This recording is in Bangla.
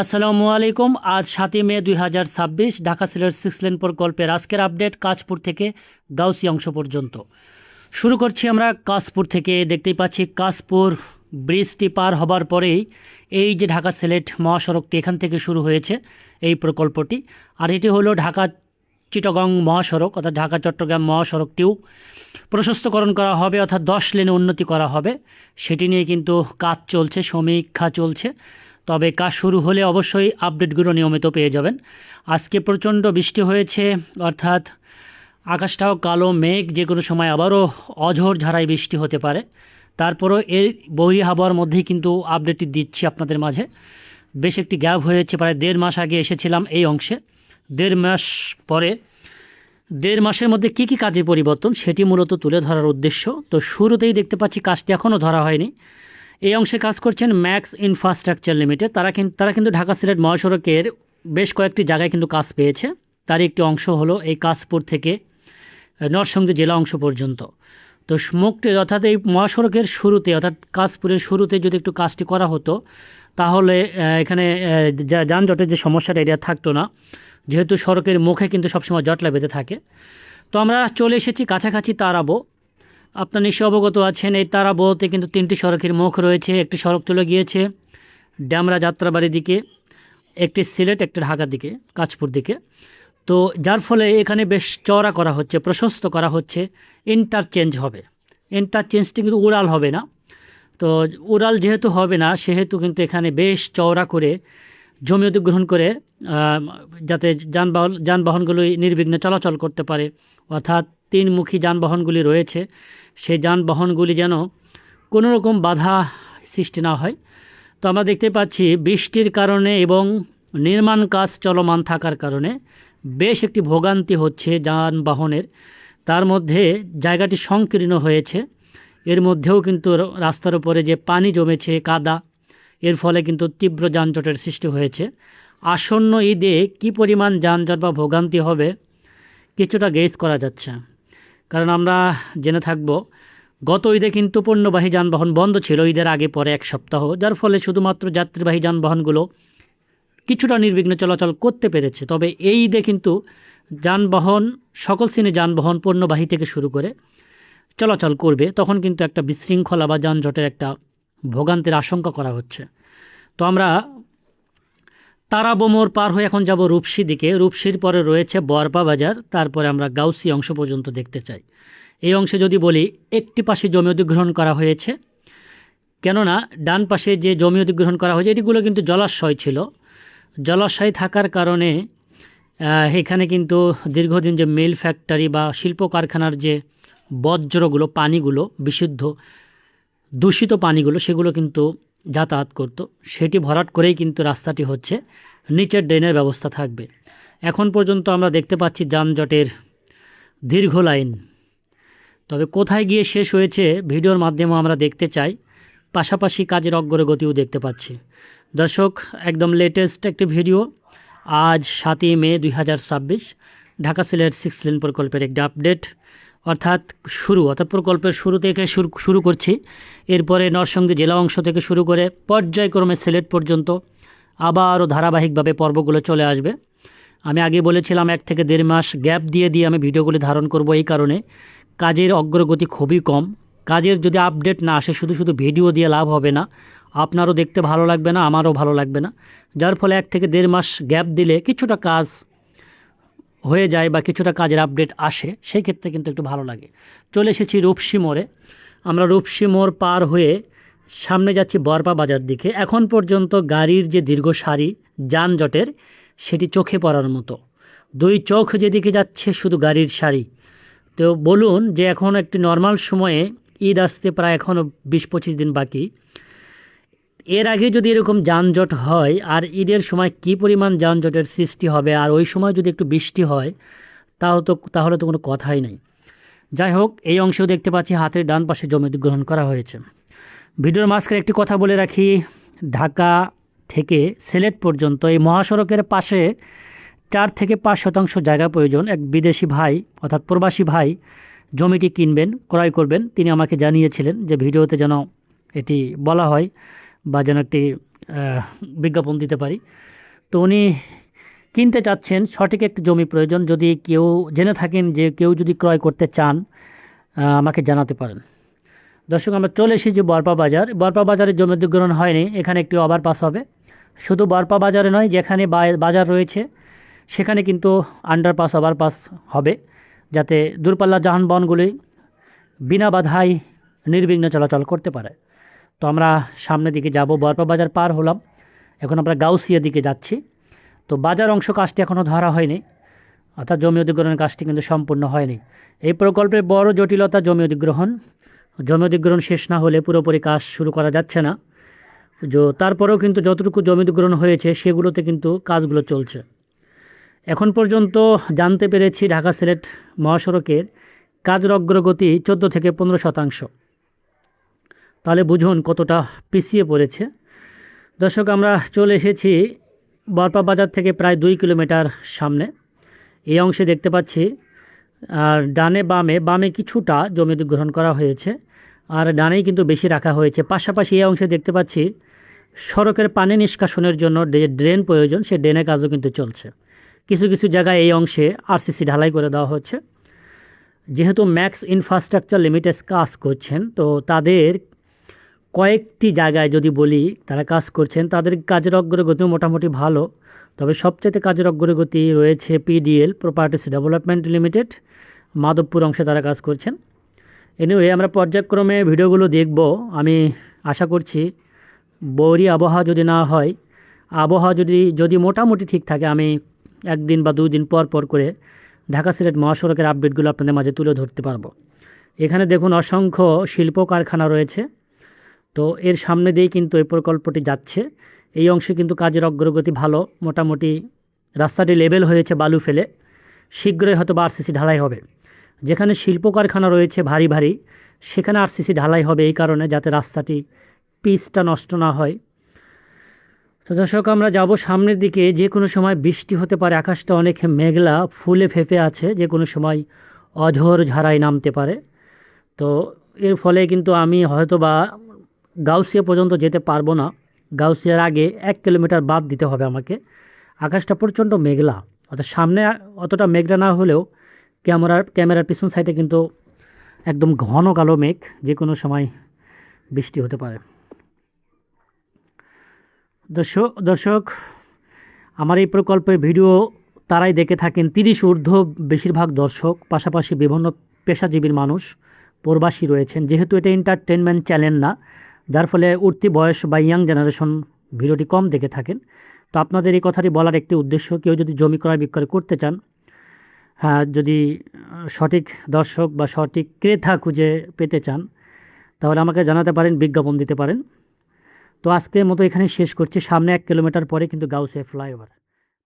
আসসালামু আলাইকুম। আজ 7 মে 2026 ঢাকা সিলেট 6 লেন প্রকল্পের আজকের আপডেট কাঁচপুর থেকে গাউসি অংশ পর্যন্ত। শুরু করছি আমরা কাঁচপুর থেকে। দেখতেই পাচ্ছি কাঁচপুর ব্রিজটি পার হবার পরেই এই যে ঢাকা সিলেট মহাসড়কটি এখান থেকে শুরু হয়েছে এই প্রকল্পটি। আর এটি হলো ঢাকা চিটাগং মহাসড়ক অর্থাৎ ঢাকা চট্টগ্রাম মহাসড়কটিও প্রশস্তকরণ করা হবে অর্থাৎ 10 লেনে উন্নতি করা হবে। সেটি নিয়ে কিন্তু কাজ চলছে, সমীক্ষা চলছে। তবে কাজ শুরু হলে অবশ্যই আপডেটগুলো নিয়মিত পেয়ে যাবেন। আজকে প্রচণ্ড বৃষ্টি হয়েছে, অর্থাৎ আকাশটাও কালো মেঘ, যে কোনো সময় আবারও অঝোর ঝাড়াই বৃষ্টি হতে পারে। তারপরও এই বহি হাওয়ার মধ্যেই কিন্তু আপডেটটি দিচ্ছি আপনাদের মাঝে। বেশ একটি গ্যাপ হয়েছে, প্রায় 1.5 মাস আগে এসেছিলাম এই অংশে। 1.5 মাস পরে 1.5 মাসের মধ্যে কী কী কাজের পরিবর্তন সেটি মূলত তুলে ধরার উদ্দেশ্য। তো শুরুতেই দেখতে পাচ্ছি কাজটি এখনও ধরা হয়নি। এই অংশে কাজ করছেন ম্যাক্স ইনফ্রাস্ট্রাকচার লিমিটেড। তারা কিন্তু ঢাকা সিলেট মহাসড়কের বেশ কয়েকটি জায়গায় কিন্তু কাজ পেয়েছে। তার একটি অংশ হলো এই কাঁচপুর থেকে নরসিংদী জেলা অংশ পর্যন্ত। তো মুক্তি অর্থাৎ এই মহাসড়কের শুরুতে অর্থাৎ কাঁচপুরের শুরুতে যদি একটু কাজটি করা হতো তাহলে এখানে যানজটের যে সমস্যাটা এটা থাকতো না, যেহেতু সড়কের মুখে কিন্তু সবসময় জটলা বেঁধে থাকে। তো আমরা চলে এসেছি কাছাকাছি তারাবো। আপনার নিশ্চয় অবগত আছেন এই তারাবোতে কিন্তু 3টি সড়কের মুখ রয়েছে। একটি সড়ক চলে গিয়েছে ড্যামরা যাত্রাবাড়ির দিকে, একটি সিলেট, একটি ঢাকার দিকে, কাঁচপুর দিকে। তো যার ফলে এখানে বেশ চওড়া করা হচ্ছে, প্রশস্ত করা হচ্ছে। ইন্টারচেঞ্জ হবে, ইন্টারচেঞ্জটি কিন্তু উড়াল হবে না। তো উড়াল যেহেতু হবে না সেহেতু কিন্তু এখানে বেশ চওড়া করে জমি অধিগ্রহণ করে যাতে যানবাহনগুলি নির্বিঘ্নে চলাচল করতে পারে, অর্থাৎ 3মুখী যানবাহনগুলি রয়েছে সেই যানবাহনগুলি যেন কোনো রকম বাধা সৃষ্টি না হয়। তো আমরা দেখতে পাচ্ছি বৃষ্টির কারণে এবং নির্মাণ কাজ চলমান থাকার কারণে বেশ একটি ভোগান্তি হচ্ছে যানবাহনের। তার মধ্যে জায়গাটি সংকীর্ণ হয়েছে। এর মধ্যেও কিন্তু রাস্তার উপরে যে পানি জমেছে, কাদা, এর ফলে কিন্তু তীব্র যানজটের সৃষ্টি হয়েছে। আসন্ন ঈদে কী পরিমাণ যানজট বা ভোগান্তি হবে কিছুটা গেজ করা যাচ্ছে। কারণ আমরা জেনে থাকব গত ঈদে কিন্তু পণ্যবাহী যানবাহন বন্ধ ছিল ঈদের আগে পরে 1 সপ্তাহ, যার ফলে শুধুমাত্র যাত্রীবাহী যানবাহনগুলো কিছুটা নির্বিঘ্নে চলাচল করতে পেরেছে। তবে এই ঈদে কিন্তু যানবাহন, সকল শ্রেণীর যানবাহন পণ্যবাহী থেকে শুরু করে চলাচল করবে। তখন কিন্তু একটা বিশৃঙ্খলা বা যানজটের একটা ভোগান্তির আশঙ্কা করা হচ্ছে। তো আমরা তারাবো মোড় পার হয়ে এখন যাব রূপসী দিকে। রূপসীর পরে রয়েছে বরপা বাজার, তারপরে আমরা গাউসি অংশ পর্যন্ত দেখতে চাই। এই অংশে যদি বলি একটি পাশে জমি অধিগ্রহণ করা হয়েছে, কেননা ডান পাশে যে জমি অধিগ্রহণ করা হয়েছে এটিগুলো কিন্তু জলাশয় ছিল। জলাশয় থাকার কারণে এখানে কিন্তু দীর্ঘদিন যে মিল ফ্যাক্টরি বা শিল্প কারখানার যে বজ্রগুলো, পানিগুলো, বিশুদ্ধ দূষিত পানিগুলো, সেগুলো কিন্তু যাতায়াত করত। সেটি ভরাট করেই কিন্তু রাস্তাটি হচ্ছে, নিচের ড্রেনের ব্যবস্থা থাকবে। এখন পর্যন্ত আমরা দেখতে পাচ্ছি যানজটের দীর্ঘ লাইন। তবে কোথায় গিয়ে শেষ হয়েছে ভিডিওর মাধ্যমে আমরা দেখতে চাই, পাশাপাশি কাজের অগ্রগতিও দেখতে পাচ্ছি। দর্শক, একদম লেটেস্ট একটি ভিডিও। আজ 7 মে 2026 ঢাকা সিলেট 6 লেন প্রকল্পের একটি আপডেট, অর্থাৎ প্রকল্পের শুরু থেকে শুরু করছি। এরপরে নরসিংদী জেলা অংশ থেকে শুরু করে পর্যায়ক্রমে সিলেট পর্যন্ত আবারও ধারাবাহিকভাবে পর্বগুলো চলে আসবে। আমি আগে বলেছিলাম 1 থেকে 1.5 মাস গ্যাপ দিয়ে আমি ভিডিওগুলি ধারণ করব। এই কারণে কাজের অগ্রগতি খুবই কম। কাজের যদি আপডেট না আসে শুধু ভিডিও দিয়ে লাভ হবে না, আপনারও দেখতে ভালো লাগবে না, আমারও ভালো লাগবে না। যার ফলে 1 থেকে 1.5 মাস গ্যাপ দিলে কিছুটা কাজ হয়ে যায় বা কিছুটা কাজের আপডেট আসে, সেই ক্ষেত্রে কিন্তু একটু ভালো লাগে। চলে এসেছি রূপসী মোড়ে। আমরা রূপসী মোড় পার হয়ে সামনে যাচ্ছি বরপা বাজার দিকে। এখন পর্যন্ত গাড়ির যে দীর্ঘ সারি যানজটের, সেটি চোখে পড়ার মতো। 2 চোখ যেদিকে যাচ্ছে শুধু গাড়ির সারি। তো বলুন যে এখন একটি নর্মাল সময়ে ঈদ আসতে প্রায় এখনও 20-25 দিন বাকি। এর আগে যদি এরকম যানজট হয় আর ঈদের সময় কী পরিমাণ যানজটের সৃষ্টি হবে, আর ওই সময় যদি একটু বৃষ্টি হয় তাহলে তো কোনো কথাই নেই। যাই হোক, এই অংশেও দেখতে পাচ্ছি হাতের ডান পাশে জমি অধিগ্রহণ করা হয়েছে। ভিডিওর মাঝখানে একটি কথা বলে রাখি, ঢাকা থেকে সিলেট পর্যন্ত এই মহাসড়কের পাশে 4 থেকে 5 শতাংশ জায়গা প্রয়োজন। এক বিদেশি ভাই অর্থাৎ প্রবাসী ভাই জমিটি কিনবেন, ক্রয় করবেন। তিনি আমাকে জানিয়েছিলেন যে ভিডিওতে যেন এটি বলা হয় বা যেন একটি বিজ্ঞাপন দিতে পারি। তো উনি কিনতে চাচ্ছেন, সঠিক একটি জমি প্রয়োজন। যদি কেউ জেনে থাকেন যে কেউ যদি ক্রয় করতে চান, আমাকে জানাতে পারেন। দর্শক, আমরা চলে এসেছি বরপা বাজার। বরপা বাজারে জমি অধিগ্রহণ হয়নি, এখানে একটি ওভারপাস হবে। শুধু বরপা বাজারে নয়, যেখানে বাজার রয়েছে সেখানে কিন্তু আন্ডারপাস ওভারপাস হবে, যাতে দূরপাল্লার যানবাহনগুলি বিনা বাধায় নির্বিঘ্নে চলাচল করতে পারে। তো আমরা সামনের দিকে যাব, বরপা বাজার পার হলাম, এখন আমরা গাউসিয়া দিকে যাচ্ছি। তো বাজার অংশ কাজটি এখনও ধরা হয়নি, অর্থাৎ জমি অধিগ্রহণের কাজটি কিন্তু সম্পূর্ণ হয়নি। এই প্রকল্পের বড় জটিলতা জমি অধিগ্রহণ। জমি অধিগ্রহণ শেষ না হলে পুরোপুরি কাজ শুরু করা যাচ্ছে না। তারপরেও কিন্তু যতটুকু জমি অধিগ্রহণ হয়েছে সেগুলোতে কিন্তু কাজগুলো চলছে। এখন পর্যন্ত জানতে পেরেছি ঢাকা সিলেট মহাসড়কের কাজের অগ্রগতি 14 থেকে 15%। তাহলে বুঝুন কতটা পিছিয়ে পড়েছে। দর্শক, আমরা চলে এসেছি বরপা বাজার থেকে প্রায় 2 কিলোমিটার সামনে। এই অংশে দেখতে পাচ্ছি, আর ডানে বামে কিছুটা জমি অধিগ্রহণ করা হয়েছে, আর ডানেই কিন্তু বেশি রাখা হয়েছে। পাশাপাশি এই অংশে দেখতে পাচ্ছি সড়কের পানি নিষ্কাশনের জন্য যে ড্রেন প্রয়োজন, সেই ড্রেনের কাজও কিন্তু চলছে। কিছু কিছু জায়গায় এই অংশে আরসিসি ঢালাই করে দেওয়া হচ্ছে। যেহেতু ম্যাক্স ইনফ্রাস্ট্রাকচার লিমিটেড কাজ করছেন, তো তাদের কয়েকটি জায়গায় যদি বলি তারা কাজ করছেন, তাদের কাজের অগ্রগতিও মোটামুটি ভালো। তবে সবচেয়ে কাজের অগ্রগতি রয়েছে PDL properties development limited, Madhabpur অংশে তারা কাজ করছেন। এনিওয়ে, আমরা পর্যায়ক্রমে ভিডিওগুলো দেখব। আমি আশা করছি বৈরী আবহাওয়া যদি না হয়, আবহাওয়া যদি মোটামুটি ঠিক থাকে, আমি 1 দিন বা 2 দিন পর করে ঢাকা সিলেট মহাসড়কের আপডেটগুলো আপনাদের মাঝে তুলে ধরতে পারবো। এখানে দেখুন অসংখ্য শিল্প কারখানা রয়েছে। তো এর সামনে দিয়েই কিন্তু এই প্রকল্পটি যাচ্ছে। এই অংশে কিন্তু কাজের অগ্রগতি ভালো, মোটামুটি রাস্তাটি লেভেল হয়েছে বালু ফেলে। শীঘ্রই হয়তো বা আরসিসি ঢালাই হবে। যেখানে শিল্প কারখানা রয়েছে ভারী সেখানে আরসিসি ঢালাই হবে, এই কারণে যাতে রাস্তাটি পিচটা নষ্ট না হয়। তো দর্শক, আমরা যাব সামনের দিকে। যে কোনো সময় বৃষ্টি হতে পারে, আকাশটা অনেক মেঘলা ফুলে ফেঁপে আছে, যে কোনো সময় অঝড় ঝাড়াই নামতে পারে। তো এর ফলে কিন্তু আমি হয়তো বা গাউসিয়া পর্যন্ত যেতে পারবো না। গাউসিয়ার আগে 1 কিলোমিটার বাদ দিতে হবে আমাকে। আকাশটা প্রচণ্ড মেঘলা, অর্থাৎ সামনে অতটা মেঘলা না হলেও ক্যামেরার পিছন সাইডে কিন্তু একদম ঘন কালো মেঘ, যে কোনো সময় বৃষ্টি হতে পারে। দর্শক, আমার এই প্রকল্পের ভিডিও তারাই দেখে থাকেন 30 ঊর্ধ্ব বেশিরভাগ দর্শক, পাশাপাশি বিভিন্ন পেশাজীবীর মানুষ, প্রবাসী রয়েছেন। যেহেতু এটা এন্টারটেনমেন্ট চ্যানেল না, যার ফলে উঠতি বয়স বা ইয়াং জেনারেশন ভিডিওটি কম দেখে থাকেন। তো আপনাদের এই কথাটি বলার একটি উদ্দেশ্য, কেউ যদি জমি ক্রয় বিক্রয় করতে চান, হ্যাঁ, যদি সঠিক দর্শক বা সঠিক ক্রেতা খুঁজে পেতে চান, তাহলে আমাকে জানাতে পারেন, বিজ্ঞাপন দিতে পারেন। তো আজকের মতো এখানে শেষ করছি। সামনে 1 কিলোমিটার পরে কিন্তু গাউসিয়া ফ্লাইওভার।